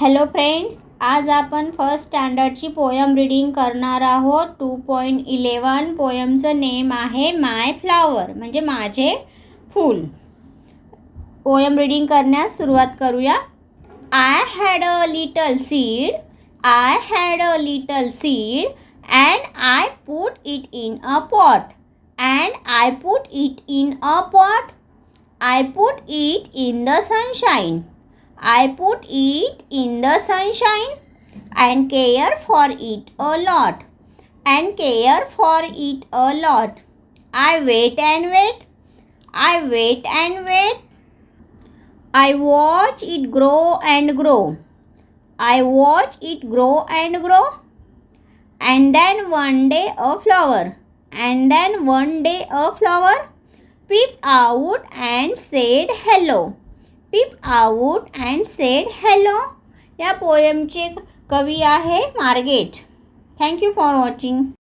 Hello friends, आज आपण first स्टँडर्डची poem reading करणार आहोत. 2.11 पोयमचं नेम आहे माय फ्लावर, म्हणजे माझे फूल. पोयम रीडिंग करण्यास सुरुवात करूया. I had a little seed, I had a little seed, and I put it in a pot, and I put it in a pot. I put it in the sunshine. I put it in the sunshine and care for it a lot, and care for it a lot. I wait and wait, I wait and wait. I watch it grow and grow, I watch it grow and grow. And then one day a flower, and then one day a flower peeped out and said hello. peeped out and said hello. या पोयमचे कवी आहे Margaret. Thank you for watching.